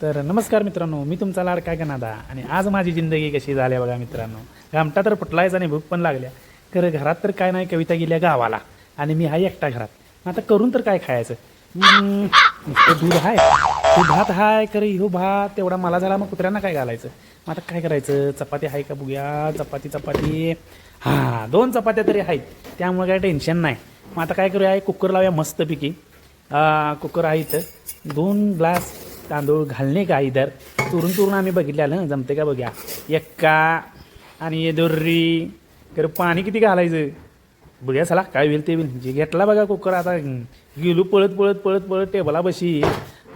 तर नमस्कार मित्रांनो, मी तुमचा लाडका गणादा आणि आज माझी जिंदगी कशी झाली बघा मित्रांनो. घामटा तर फुटलायच आणि भूक पण लागल्या. खरं घरात तर काय नाही, कविता गेल्या गावाला आणि मी आहे एकटा घरात. मग आता करून तर काय खायचं? नुसतं दूध आहे, ते भात आहे, खरं ह्यो भात तेवढा मला झाला, मग कुत्र्यांना काय घालायचं? मग आता काय करायचं? चपाती आहे का बघूया. चपाती हां, 2 चपात्या तरी आहेत, त्यामुळे काय टेन्शन नाही. मग आता काय करूया, कुकर लावूया मस्तपैकी. कुकर आहे इथं, 2 ग्लास तांदूळ घालणे का इधर चुरून आम्ही बघितलं जमते का बघूया. एक्का आणि दोर्री तर पाणी किती घालायचं बघूया. चला काय होईल ते होईल. जे घेतला बघा कुकर, आता गेलो पळत टेबला बशी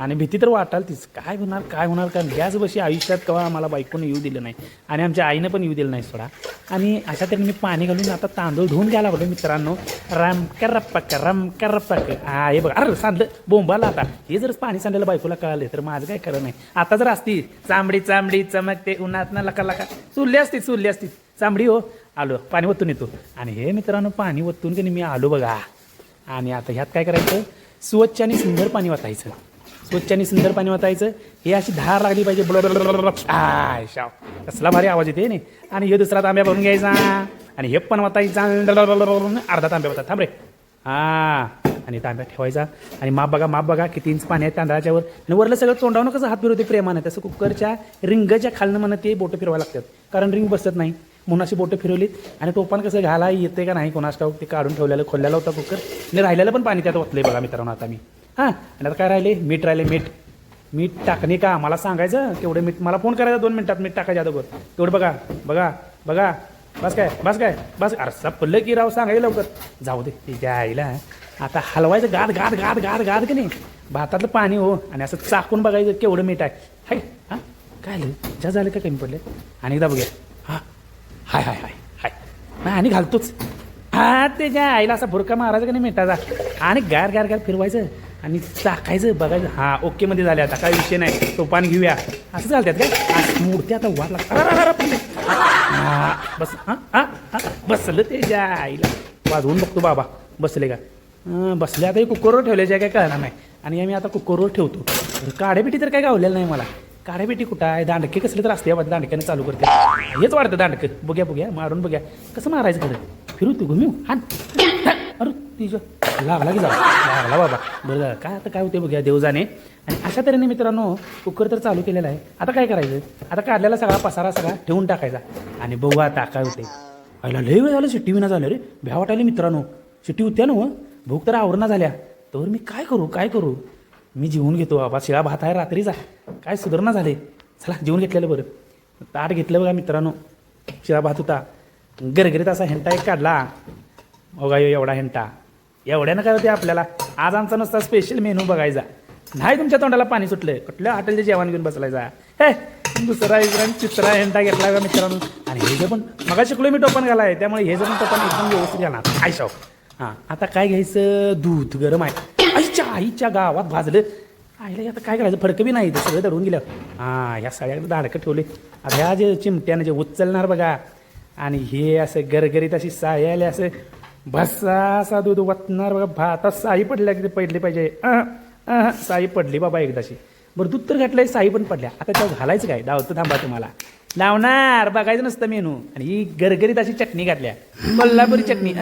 आणि भीती तर वाटाल तीच. काय होणार कारण गॅस बशी आयुष्यात केव्हा मला बायकोनं येऊ दिलं नाही आणि आमच्या आईनं पण येऊ दिलं नाही सोडा. आणि अशा तरी मी पाणी घालून आता तांदूळ धुवून घ्यायला लागलो मित्रांनो. रमकर हे बघा, अरे सांडलं बोंबाला. आता हे जर पाणी सांडलेलं बायकोला कळालं तर माझं काय खरं नाही. आता जर असती चांबडी चमकते उन्हात ना लका चुरली असती चांबडी. हो आलो, पाणी ओतून येतो. आणि हे मित्रांनो पाणी ओतून की मी आलो बघा. आणि आता ह्यात काय करायचं, स्वच्छ आणि सुंदर पाणी वाटायचं. हे अशी धार लागली पाहिजे. शाव कसला भारी आवाज येते नाही. आणि हे दुसरा तांब्या भरून घ्यायचा आणि हे पण वाटायचा. अर्धा तांब्या होता, थांब रे. आणि तांब्या ठेवायचा आणि माप बघा किती इंच पाणी आहे तांदळाच्यावर. आणि वरलं सगळं तोंडावून कसं हात फिरवते प्रेमाने, तसं कुकरच्या रिंगच्या खालनं म्हणत ते बोटं फिरवायला लागतात, कारण रिंग बसत नाही म्हणून अशी बोटं फिरवलीत. आणि टोपान कसं घाला येते का नाही कोणास ठाऊक, ते काढून ठेवलेलं खोललेला होता कुकर. आणि राहिलेलं पण पाणी त्यात ओतलंय बघा मित्रांनो. आता मी आणि आता काय राहिले, मीठ टाकणे का मला सांगायचं. तेवढं मीठ मला फोन करायचा 2 मिनिटात मीठ टाकायचं अगोदर. तेवढं बघा बस अरे सपलं की राव सांगायचं लवकर. जाऊ दे तिच्या आईला. आता हलवायचं गाद की नाही भातातलं पाणी. हो आणि असं चाकून बघायचं केवढं मीठ आहे. काय झालं का कमी पडले. आणि एकदा बघूया. हाय नाही आणि घालतोच. त्याच्या आईला असा भुरका मारायचा का नाही मिठाचा आणि गार फिरवायचं आणि टाकायचं बघायचं. ओके मध्ये झाले. आता काय विषय नाही, टोपान घेऊया. असं चालतात काय मूर्ती. आता वाट लागतात. बस बसलं त्याच्या आईला. वाजवून बघतो बाबा बसले का. बसले आता कुकरवर ठेवल्याच्या काय कळणार नाही. आणि आम्ही आता कुकरवर ठेवतो. काड्यापेटी तर काय गावलेलं नाही मला. काड्यापेटी कुठं आहे, दांडके कसले तर असते दांडक्याने चालू करते. हेच वाढतं दांडकं. बघ्या मारून बघ्या कसं मारायचं खरं. फिरू तू घुमी अरे तिच्या लागला बाबा. बरं झालं. काय आता काय होते बघ्या देव जाणे. आणि अशा तऱ्हेने मित्रांनो कुकर तर चालू केलेला आहे. आता काय करायचं, आता काढलेला सगळा पसारा ठेवून टाकायचा आणि बघू आता काय होते. आईला लय वेळ झालं शिट्टी विना झालं रे. भ्या वाटायला मित्रांनो. शिट्टी होत्या ना भूक तर आवरणा झाल्या. तर मी काय करू. मी जेवून घेतो बाबा. शिळा भात आहे रात्रीचा, काय सुधारणा झाले. चला जेवून घेतलेलं बरं. ताट घेतलं बघा मित्रांनो. शिळा भात होता, गरगरीत असा हेंटा एक काढला बघा. एवढा हेंटा एवढ्यानं काय होते आपल्याला. आज आमचा नुसता स्पेशल मेनू बघायचा नाही. तुमच्या तोंडाला पाणी सुटलं, कुठल्या हॉटेलचे जेवण घेऊन बसलायचा. हे दुसरा चित्रा हेंटा घेतला का मित्रांनो. आणि हे जे पण मगा शिकलो मी टोपण घालाय, त्यामुळे हे जे पण टोपण एकदम व्यवस्थित घालणार. काय शॉक. आता काय घ्यायचं, दूध गरम आहे. आईच्या गावात भाजलं. आईला आता काय करायचं, फडकं बी नाही ते सगळं धरून गेलं. ह्या सगळ्याकडे दाडकं ठेवले. आता ह्या जे चिमट्यानं जे उचलणार बघा आणि हे असं गरगरीत अशी साई आली, असं भसा दूध वतणार बघा. भातात साई पडल्या की पडली पाहिजे. साई पडली बाबा एकदाशी. बरं दूध तर घातलंय, साई पण पडल्या. आता त्यावर घालायचं काय, डावतं थांबा तुम्हाला लावणार बघायचं नसतं मेनू. आणि ही गरगरीत अशी चटणी घातल्या, कोल्हापुरी चटणी.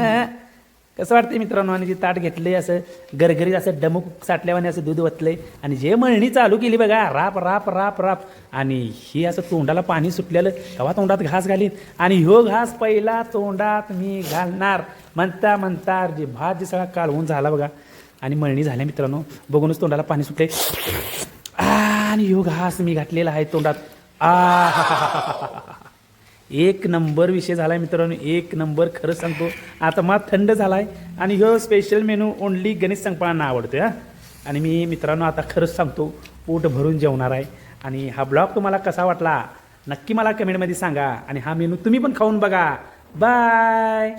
कसं वाटतंय मित्रांनो. आणि जे ताट घेतलंय असं गरगरीत असं डमूक साठल्यावाने असं दूध वतलंय. आणि जे मळणी चालू केली बघा, राप. आणि हे असं तोंडाला पाणी सुटलेलं, केव्हा तोंडात घास घालीन. आणि ह्यो घास पहिला तोंडात मी घालणार म्हणता जे भात जे सगळा कालवून झाला बघा. आणि मळणी झाल्या मित्रांनो. बघूनच तोंडाला पाणी सुटले. आणि ह्यो घास मी घातलेला आहे तोंडात. एक नंबर विषय झाला आहे मित्रांनो, एक नंबर. खरं सांगतो आता मग थंड झाला आहे. आणि ह्यो स्पेशल मेनू ओनली गणेश संकपाळांना आवडतो. आणि मी मित्रांनो आता खरंच सांगतो पोट भरून जेवणार आहे. आणि हा ब्लॉग तुम्हाला कसा वाटला नक्की मला कमेंटमध्ये सांगा. आणि हा मेनू तुम्ही पण खाऊन बघा. बाय.